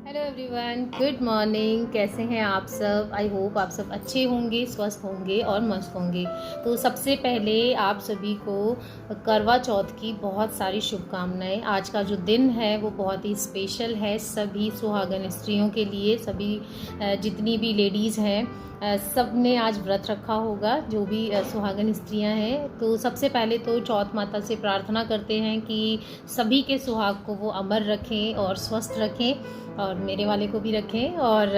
Hello everyone, good morning. कैसे हैं आप सब? आई होप आप सब अच्छे होंगे, स्वस्थ होंगे और मस्त होंगे। तो सबसे पहले आप सभी को करवा चौथ की बहुत सारी शुभकामनाएं। आज का जो दिन है वो बहुत ही स्पेशल है सभी सुहागन स्त्रियों के लिए। सभी जितनी भी लेडीज़ हैं सब ने आज व्रत रखा होगा, जो भी सुहागन स्त्रियां हैं। तो सबसे पहले तो चौथ माता से प्रार्थना करते हैं कि सभी के सुहाग को वो अमर रखें और स्वस्थ रखें, और मेरे वाले को भी रखें। और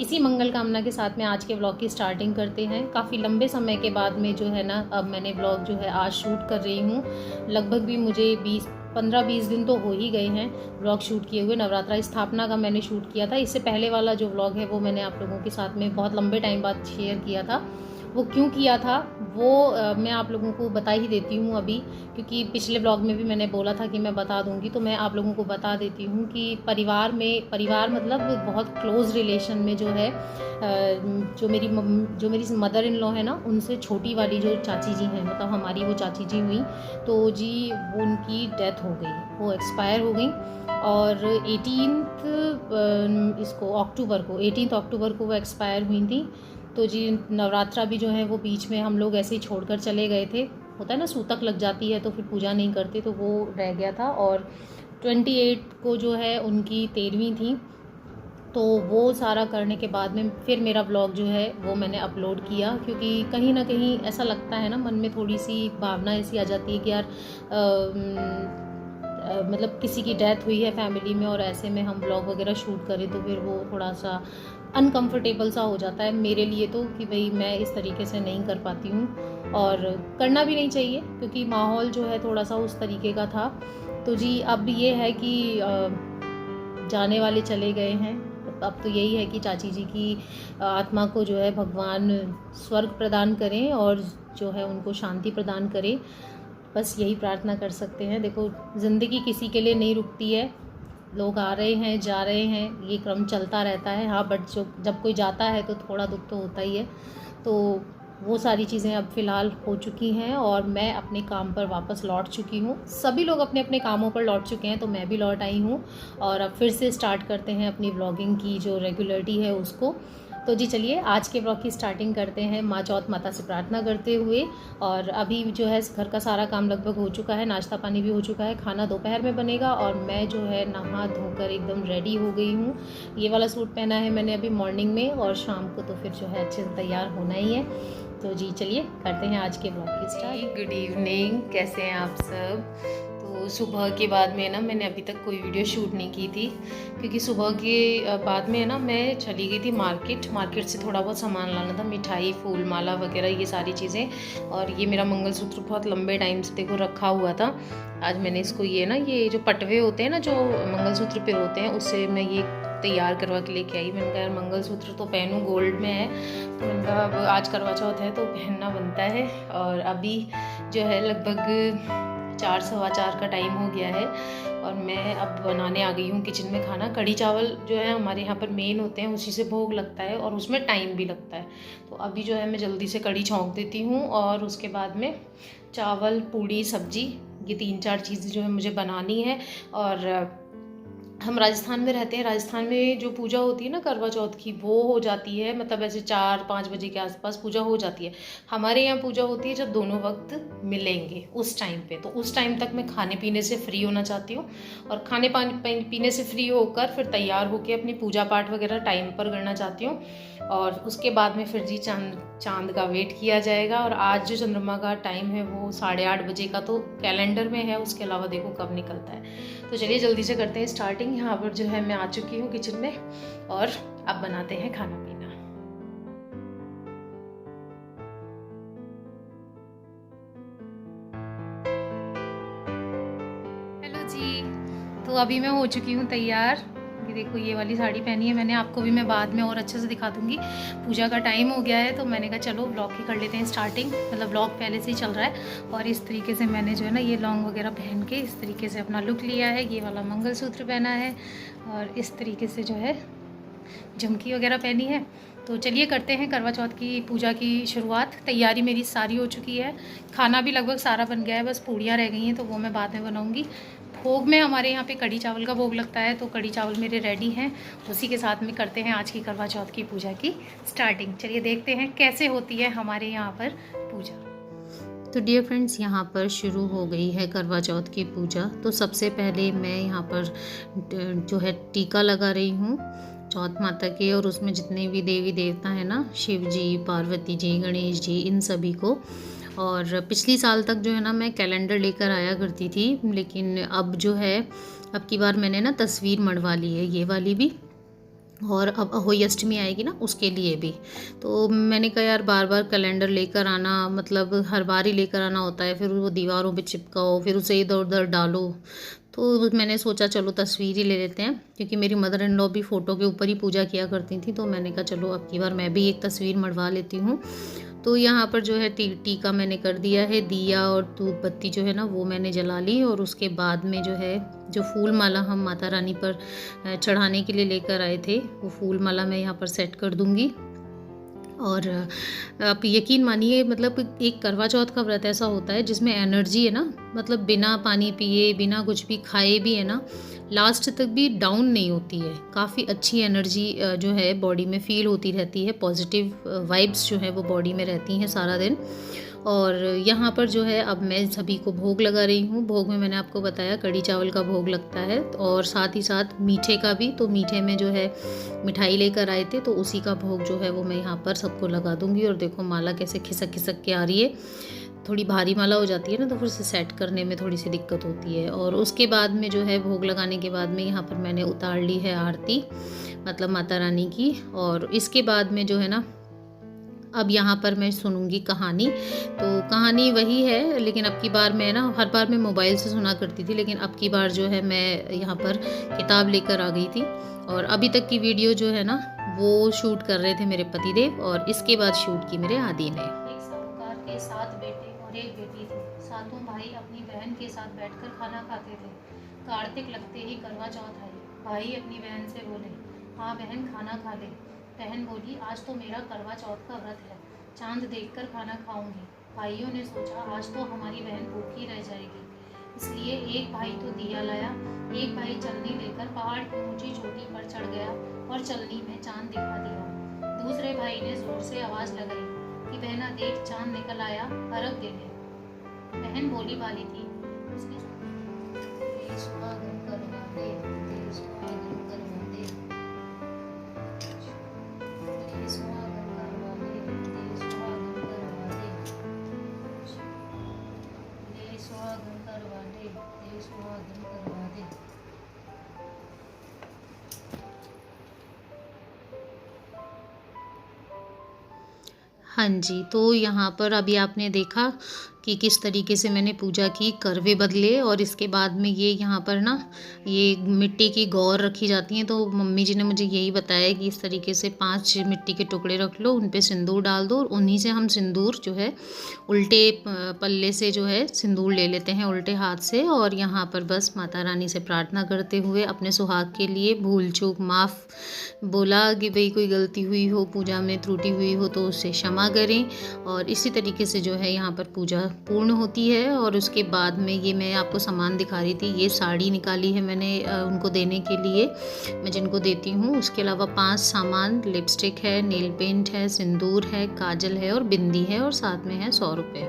इसी मंगल कामना के साथ में आज के ब्लॉग की स्टार्टिंग करते हैं। काफ़ी लंबे समय के बाद में जो है ना, अब मैंने ब्लॉग जो है आज शूट कर रही हूँ। लगभग भी मुझे 15-20 दिन तो हो ही गए हैं ब्लॉग शूट किए हुए। नवरात्रा स्थापना का मैंने शूट किया था। इससे पहले वाला जो ब्लॉग है वो मैंने आप लोगों के साथ में बहुत लंबे टाइम बाद शेयर किया था। वो क्यों किया था वो मैं आप लोगों को बता ही देती हूँ अभी, क्योंकि पिछले ब्लॉग में भी मैंने बोला था कि मैं बता दूँगी। तो मैं आप लोगों को बता देती हूँ कि परिवार मतलब बहुत क्लोज़ रिलेशन में जो है, जो मेरी मदर इन लॉ है ना, उनसे छोटी वाली जो चाची जी हैं, मतलब हमारी वो चाची जी हुई, तो जी वो उनकी डेथ हो गई, वो एक्सपायर हो गई। और 18 अक्टूबर को वो एक्सपायर हुई थी। तो जी नवरात्रा भी जो है वो बीच में हम लोग ऐसे ही छोड़कर चले गए थे। होता है ना, सूतक लग जाती है तो फिर पूजा नहीं करते, तो वो रह गया था। और 28 को जो है उनकी 13वीं थी। तो वो सारा करने के बाद में फिर मेरा ब्लॉग जो है वो मैंने अपलोड किया, क्योंकि कहीं ना कहीं ऐसा लगता है ना, मन में थोड़ी सी भावना ऐसी आ जाती है कि यार मतलब किसी की डेथ हुई है फैमिली में और ऐसे में हम ब्लॉग वगैरह शूट करें तो फिर वो थोड़ा सा अनकंफर्टेबल सा हो जाता है मेरे लिए। तो कि भाई मैं इस तरीके से नहीं कर पाती हूँ, और करना भी नहीं चाहिए, क्योंकि माहौल जो है थोड़ा सा उस तरीके का था। तो जी अब ये है कि जाने वाले चले गए हैं। अब तो यही है कि चाची जी की आत्मा को जो है भगवान स्वर्ग प्रदान करें और जो है उनको शांति प्रदान करें। बस यही प्रार्थना कर सकते हैं। देखो, ज़िंदगी किसी के लिए नहीं रुकती है। लोग आ रहे हैं, जा रहे हैं, ये क्रम चलता रहता है। हाँ, बट जब कोई जाता है तो थोड़ा दुख तो होता ही है। तो वो सारी चीज़ें अब फ़िलहाल हो चुकी हैं और मैं अपने काम पर वापस लौट चुकी हूँ। सभी लोग अपने अपने कामों पर लौट चुके हैं, तो मैं भी लौट आई हूँ। और अब फिर से स्टार्ट करते हैं अपनी व्लॉगिंग की जो रेगुलरिटी है उसको। तो जी चलिए आज के ब्लॉग की स्टार्टिंग करते हैं माँ चौथ माता से प्रार्थना करते हुए। और अभी जो है घर का सारा काम लगभग हो चुका है, नाश्ता पानी भी हो चुका है, खाना दोपहर में बनेगा और मैं जो है नहा धोकर एकदम रेडी हो गई हूँ। ये वाला सूट पहना है मैंने अभी मॉर्निंग में, और शाम को तो फिर जो है अच्छे से तैयार होना ही है। तो जी चलिए करते हैं आज के ब्लॉग की स्टार्ट। गुड इवनिंग, कैसे हैं आप सब? तो सुबह के बाद में ना मैंने अभी तक कोई वीडियो शूट नहीं की थी, क्योंकि सुबह के बाद में है ना मैं चली गई थी मार्केट से थोड़ा बहुत सामान लाना था, मिठाई, फूल माला वगैरह ये सारी चीज़ें। और ये मेरा मंगलसूत्र बहुत लंबे टाइम से देखो रखा हुआ था। आज मैंने इसको ये जो पटवे होते हैं ना जो मंगलसूत्र पे होते हैं, उससे मैं ये तैयार करवा के लेके आई। मैंने कहा यार मंगलसूत्र तो पहनूँ, गोल्ड में है, तो मैंने कहा अब आज करवा चौथ है तो पहनना बनता है। और अभी जो है लगभग 4 सवा 4 का टाइम हो गया है और मैं अब बनाने आ गई हूँ किचन में खाना। कढ़ी चावल जो है हमारे यहाँ पर मेन होते हैं, उसी से भोग लगता है और उसमें टाइम भी लगता है। तो अभी जो है मैं जल्दी से कढ़ी छौंक देती हूँ और उसके बाद में चावल, पूड़ी, सब्जी, ये 3-4 चीज़ें जो है मुझे बनानी है। और हम राजस्थान में रहते हैं, राजस्थान में जो पूजा होती है ना करवा चौथ की, वो हो जाती है मतलब ऐसे 4-5 बजे के आसपास पूजा हो जाती है। हमारे यहाँ पूजा होती है जब दोनों वक्त मिलेंगे उस टाइम पे। तो उस टाइम तक मैं खाने पीने से फ्री होना चाहती हूँ, और खाने पीने से फ्री होकर फिर तैयार होकर अपनी पूजा पाठ वगैरह टाइम पर करना चाहती हूँ। और उसके बाद में फिर जी चांद का वेट किया जाएगा। और आज जो चंद्रमा का टाइम है वो 8:30 बजे का तो कैलेंडर में है, उसके अलावा देखो कब निकलता है। तो चलिए जल्दी से करते हैं स्टार्टिंग। यहाँ पर जो है मैं आ चुकी हूँ किचन में और अब बनाते हैं खाना पीना। हेलो जी, तो अभी मैं हो चुकी हूँ तैयार। ये देखो ये वाली साड़ी पहनी है मैंने, आपको भी मैं बाद में और अच्छे से दिखा दूँगी। पूजा का टाइम हो गया है तो मैंने कहा चलो ब्लॉग की कर लेते हैं स्टार्टिंग, मतलब ब्लॉग पहले से ही चल रहा है। और इस तरीके से मैंने जो है ना ये लॉन्ग वगैरह पहन के इस तरीके से अपना लुक लिया है। ये वाला मंगलसूत्र पहना है और इस तरीके से जो है झुमकी वगैरह पहनी है। तो चलिए करते हैं करवा चौथ की पूजा की शुरुआत। तैयारी मेरी सारी हो चुकी है, खाना भी लगभग सारा बन गया है, बस पूड़ियाँ रह गई हैं तो वो मैं बाद में बनाऊँगी। भोग में हमारे यहाँ पे कढ़ी चावल का भोग लगता है, तो कढ़ी चावल मेरे रेडी हैं। उसी के साथ में करते हैं आज की करवा चौथ की पूजा की स्टार्टिंग। चलिए देखते हैं कैसे होती है हमारे यहाँ पर पूजा। तो डियर फ्रेंड्स, यहाँ पर शुरू हो गई है करवा चौथ की पूजा। तो सबसे पहले मैं यहाँ पर जो है टीका लगा रही हूँ चौथ माता के, और उसमें जितने भी देवी देवता हैं ना, शिव जी, पार्वती जी, गणेश जी, इन सभी को। और पिछली साल तक जो है ना मैं कैलेंडर लेकर आया करती थी, लेकिन अब जो है अब की बार मैंने ना तस्वीर मढ़वा ली है, ये वाली भी, और अब अहोई अष्टमी आएगी ना उसके लिए भी। तो मैंने कहा यार बार बार कैलेंडर लेकर आना, मतलब हर बार ही लेकर आना होता है, फिर वो दीवारों पे चिपकाओ, फिर उसे इधर उधर डालो। तो मैंने सोचा चलो तस्वीर ही ले लेते हैं, क्योंकि मेरी मदर इन लॉ भी फ़ोटो के ऊपर ही पूजा किया करती थी। तो मैंने कहा चलो अब की बार मैं भी एक तस्वीर मढ़वा लेती हूँ। तो यहाँ पर जो है टीका मैंने कर दिया है, दिया और धूप बत्ती जो है ना वो मैंने जला ली। और उसके बाद में जो है जो फूल माला हम माता रानी पर चढ़ाने के लिए लेकर आए थे, वो फूल माला मैं यहाँ पर सेट कर दूँगी। और आप यकीन मानिए, मतलब एक करवा चौथ का व्रत ऐसा होता है जिसमें एनर्जी है ना, मतलब बिना पानी पिए, बिना कुछ भी खाए भी है ना, लास्ट तक भी डाउन नहीं होती है। काफ़ी अच्छी एनर्जी जो है बॉडी में फील होती रहती है, पॉजिटिव वाइब्स जो है वो बॉडी में रहती हैं सारा दिन। और यहाँ पर जो है अब मैं सभी को भोग लगा रही हूँ। भोग में मैंने आपको बताया कढ़ी चावल का भोग लगता है, और साथ ही साथ मीठे का भी। तो मीठे में जो है मिठाई लेकर आए थे, तो उसी का भोग जो है वो मैं यहाँ पर सबको लगा दूँगी। और देखो माला कैसे खिसक खिसक के आ रही है। थोड़ी भारी माला हो जाती है ना, तो फिर उसे सेट करने में थोड़ी सी दिक्कत होती है। और उसके बाद में जो है भोग लगाने के बाद में यहाँ पर मैंने उतार ली है आरती, मतलब माता रानी की। और इसके बाद में जो है ना अब यहाँ पर मैं सुनूंगी कहानी। तो कहानी वही है, लेकिन अब की बार मैं ना हर बार मैं मोबाइल से सुना करती थी, लेकिन अब की बार जो है मैं यहाँ पर किताब लेकर आ गई थी। और अभी तक की वीडियो जो है ना वो शूट कर रहे थे मेरे पतिदेव, और इसके बाद शूट की मेरे आदि ने। एक साहूकार के 7 बेटे और 1 बेटी थी। सातों भाई अपनी बहन के साथ बैठकर खाना खाते थे। कार्तिक लगते ही करवा चौथ आई। भाई अपनी बहन से बोले, हाँ बहन खाना खा ले। बहन बोली, आज तो मेरा करवा चौथ का व्रत है, चांद देखकर खाना खाऊंगी। भाइयों ने सोचा आज तो हमारी बहन भूखी रह जाएगी, इसलिए एक भाई तो दिया लाया, एक भाई चलनी लेकर पहाड़ की ऊंची चोटी पर चढ़ गया और चलनी में चांद दिखा दिया। दूसरे भाई ने जोर से आवाज लगाई कि बहना देख चांद निकल आया, अर्घ दे दे। बहन बोली वाली थी, उसने हाँ जी। तो यहाँ पर अभी आपने देखा कि किस तरीके से मैंने पूजा की, करवे बदले। और इसके बाद में ये यहाँ पर ना ये मिट्टी की गौर रखी जाती हैं। तो मम्मी जी ने मुझे यही बताया कि इस तरीके से 5 मिट्टी के टुकड़े रख लो, उन पे सिंदूर डाल दो, और उन्हीं से हम सिंदूर जो है उल्टे पल्ले से जो है सिंदूर ले लेते हैं, उल्टे हाथ से। और यहाँ पर बस माता रानी से प्रार्थना करते हुए अपने सुहाग के लिए भूल चूक माफ़ बोला कि भाई कोई गलती हुई हो, पूजा में त्रुटि हुई हो तो उससे क्षमा करें। और इसी तरीके से जो है यहाँ पर पूजा पूर्ण होती है। और उसके बाद में ये मैं आपको सामान दिखा रही थी, ये साड़ी निकाली है मैंने उनको देने के लिए, मैं जिनको देती हूँ। उसके अलावा 5 सामान, लिपस्टिक है, नेल पेंट है, सिंदूर है, काजल है और बिंदी है, और साथ में है 100 रुपये।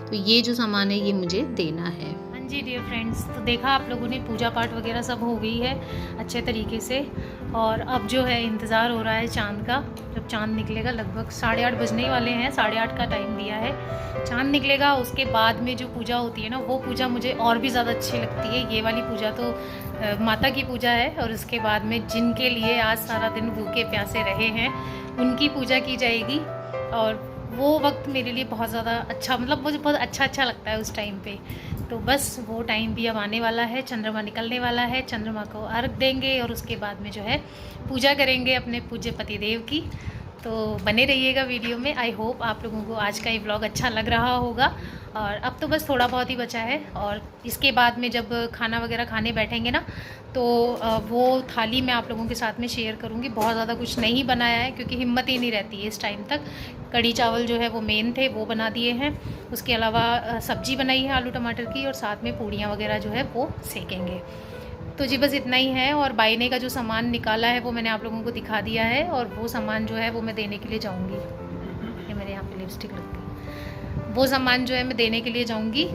तो ये जो सामान है ये मुझे देना है। हाँ जी डियर फ्रेंड्स, तो देखा आप लोगों ने पूजा पाठ वगैरह सब हो गई है अच्छे तरीके से। और अब जो है इंतज़ार हो रहा है चांद का, जब चांद निकलेगा। लगभग 8:30 बजने ही वाले हैं, 8:30 का टाइम दिया है। चांद निकलेगा, उसके बाद में जो पूजा होती है ना, वो पूजा मुझे और भी ज़्यादा अच्छी लगती है। ये वाली पूजा तो माता की पूजा है, और उसके बाद में जिनके लिए आज सारा दिन भूखे प्यासे रहे हैं उनकी पूजा की जाएगी। और वो वक्त मेरे लिए बहुत ज़्यादा अच्छा, मतलब मुझे बहुत अच्छा लगता है उस टाइम पे। तो बस वो टाइम भी अब आने वाला है, चंद्रमा निकलने वाला है, चंद्रमा को अर्घ देंगे और उसके बाद में जो है पूजा करेंगे अपने पूज्य पतिदेव की। तो बने रहिएगा वीडियो में। आई होप आप लोगों को आज का ये व्लॉग अच्छा लग रहा होगा। और अब तो बस थोड़ा बहुत ही बचा है, और इसके बाद में जब खाना वगैरह खाने बैठेंगे ना, तो वो थाली मैं आप लोगों के साथ में शेयर करूँगी। बहुत ज़्यादा कुछ नहीं बनाया है, क्योंकि हिम्मत ही नहीं रहती है इस टाइम तक। कढ़ी चावल जो है वो मेन थे, वो बना दिए हैं। उसके अलावा सब्जी बनाई है आलू टमाटर की, और साथ में पूड़ियाँ वगैरह जो है वो सेकेंगे। तो जी बस इतना ही है। और बायने का जो सामान निकाला है वो मैंने आप लोगों को दिखा दिया है, और वो सामान जो है वो मैं देने के लिए जाऊँगी। ये मेरे यहाँ पे लिपस्टिक लग गई। वो सामान जो है मैं देने के लिए जाऊँगी,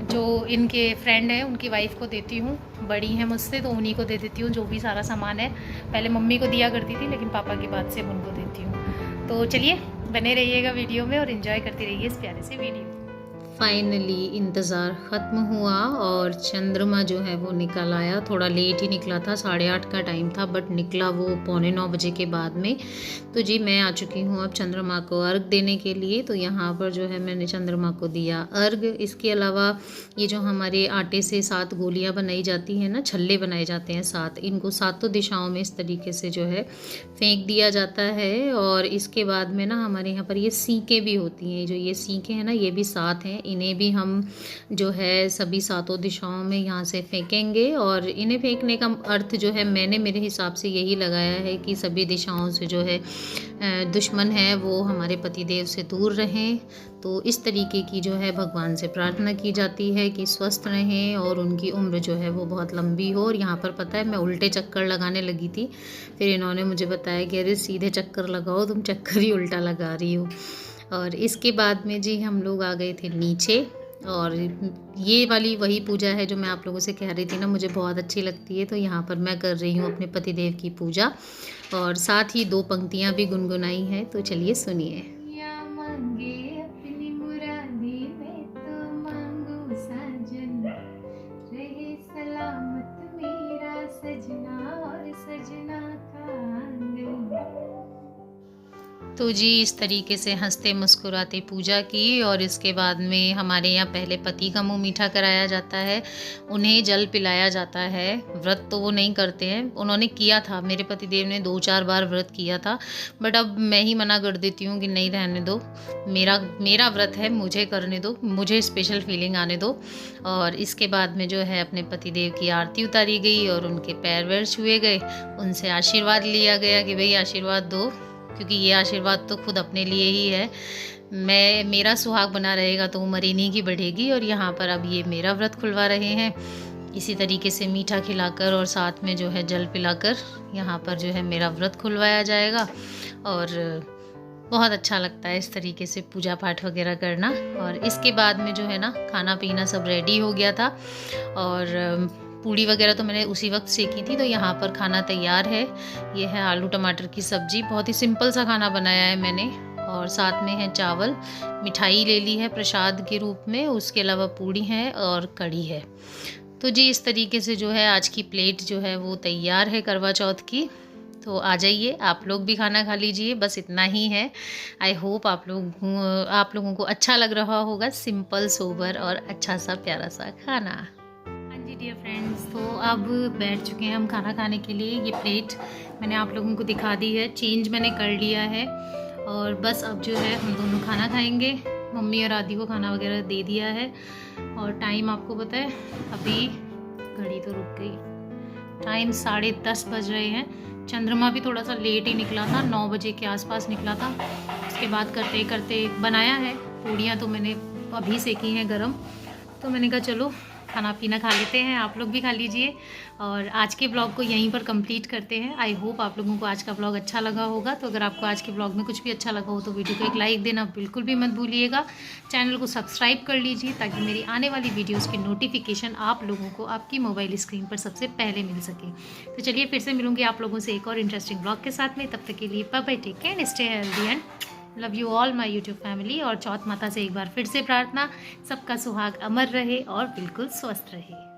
जो इनके फ्रेंड हैं उनकी वाइफ को देती हूँ, बड़ी हैं मुझसे तो उन्हीं को दे देती हूँ जो भी सारा सामान है। पहले मम्मी को दिया करती थी, लेकिन पापा की बात से उनको देती हूँ। तो चलिए बने रहिएगा वीडियो में और एंजॉय करते रहिए इस प्यारे से वीडियो। फाइनली इंतज़ार ख़त्म हुआ और चंद्रमा जो है वो निकल आया। थोड़ा लेट ही निकला था, 8:30 का टाइम था, बट निकला वो 8:45 बजे के बाद में। तो जी मैं आ चुकी हूँ अब चंद्रमा को अर्घ देने के लिए। तो यहाँ पर जो है मैंने चंद्रमा को दिया अर्घ। इसके अलावा ये जो हमारे आटे से 7 गोलियाँ बनाई जाती हैं ना, छल्ले बनाए जाते हैं 7, इनको 7 दिशाओं में इस तरीके से जो है फेंक दिया जाता है। और इसके बाद में ना हमारे यहाँ पर ये सीखें भी होती हैं, जो ये सीखें हैं ना ये भी 7 हैं, इन्हें भी हम जो है सभी 7 दिशाओं में यहाँ से फेंकेंगे। और इन्हें फेंकने का अर्थ जो है मैंने मेरे हिसाब से यही लगाया है कि सभी दिशाओं से जो है दुश्मन है वो हमारे पतिदेव से दूर रहें। तो इस तरीके की जो है भगवान से प्रार्थना की जाती है कि स्वस्थ रहें और उनकी उम्र जो है वो बहुत लंबी हो। और यहाँ पर पता है मैं उल्टे चक्कर लगाने लगी थी, फिर इन्होंने मुझे बताया कि अरे सीधे चक्कर लगाओ, तुम चक्कर ही उल्टा लगा रही हो। और इसके बाद में जी हम लोग आ गए थे नीचे। और ये वाली वही पूजा है जो मैं आप लोगों से कह रही थी ना, मुझे बहुत अच्छी लगती है। तो यहाँ पर मैं कर रही हूँ अपने पतिदेव की पूजा, और साथ ही 2 पंक्तियाँ भी गुनगुनाई हैं। तो चलिए सुनिए। तो जी इस तरीके से हंसते मुस्कुराते पूजा की। और इसके बाद में हमारे यहाँ पहले पति का मुंह मीठा कराया जाता है, उन्हें जल पिलाया जाता है। व्रत तो वो नहीं करते हैं, उन्होंने किया था, मेरे पतिदेव ने 2-4 बार व्रत किया था, बट अब मैं ही मना कर देती हूँ कि नहीं रहने दो, मेरा व्रत है, मुझे करने दो, मुझे स्पेशल फीलिंग आने दो। और इसके बाद में जो है अपने पतिदेव की आरती उतारी गई और उनके पैर वैर छुए गए, उनसे आशीर्वाद लिया गया कि भाई आशीर्वाद दो, क्योंकि ये आशीर्वाद तो खुद अपने लिए ही है। मेरा सुहाग बना रहेगा तो उम्र इन्हीं की बढ़ेगी। और यहाँ पर अब ये मेरा व्रत खुलवा रहे हैं, इसी तरीके से मीठा खिलाकर और साथ में जो है जल पिलाकर यहाँ पर जो है मेरा व्रत खुलवाया जाएगा। और बहुत अच्छा लगता है इस तरीके से पूजा पाठ वगैरह करना। और इसके बाद में जो है ना खाना पीना सब रेडी हो गया था, और पूड़ी वगैरह तो मैंने उसी वक्त सेकी थी। तो यहाँ पर खाना तैयार है, ये है आलू टमाटर की सब्ज़ी, बहुत ही सिंपल सा खाना बनाया है मैंने। और साथ में है चावल, मिठाई ले ली है प्रसाद के रूप में, उसके अलावा पूड़ी है और कढ़ी है। तो जी इस तरीके से जो है आज की प्लेट जो है वो तैयार है करवा चौथ की। तो आ जाइए आप लोग भी खाना खा लीजिए, बस इतना ही है। आई होप आप लोगों को अच्छा लग रहा होगा, सिंपल सोबर और अच्छा सा प्यारा सा खाना। जी डियर फ्रेंड्स, तो अब बैठ चुके हैं हम खाना खाने के लिए। ये प्लेट मैंने आप लोगों को दिखा दी है, चेंज मैंने कर लिया है, और बस अब जो है हम दोनों खाना खाएंगे। मम्मी और आदि को खाना वगैरह दे दिया है। और टाइम आपको पता है, अभी घड़ी तो रुक गई, टाइम 10:30 बज रहे हैं। चंद्रमा भी थोड़ा सा लेट ही निकला था, 9 बजे के आसपास निकला था। उसके बाद करते करते बनाया है, पूड़ियाँ तो मैंने अभी सेकी हैं गरम। तो मैंने कहा चलो खाना पीना खा लेते हैं, आप लोग भी खा लीजिए। और आज के ब्लॉग को यहीं पर कंप्लीट करते हैं। आई होप आप लोगों को आज का ब्लॉग अच्छा लगा होगा। तो अगर आपको आज के ब्लॉग में कुछ भी अच्छा लगा हो तो वीडियो को एक लाइक देना बिल्कुल भी मत भूलिएगा। चैनल को सब्सक्राइब कर लीजिए ताकि मेरी आने वाली वीडियोज़ की नोटिफिकेशन आप लोगों को आपकी मोबाइल स्क्रीन पर सबसे पहले मिल सके। तो चलिए फिर से मिलूँगी आप लोगों से एक और इंटरेस्टिंग ब्लॉग के साथ में। तब तक के लिए bye bye, take care and stay healthy and love you all my YouTube family. और चौथ माता से एक बार फिर से प्रार्थना, सबका सुहाग अमर रहे और बिल्कुल स्वस्थ रहे।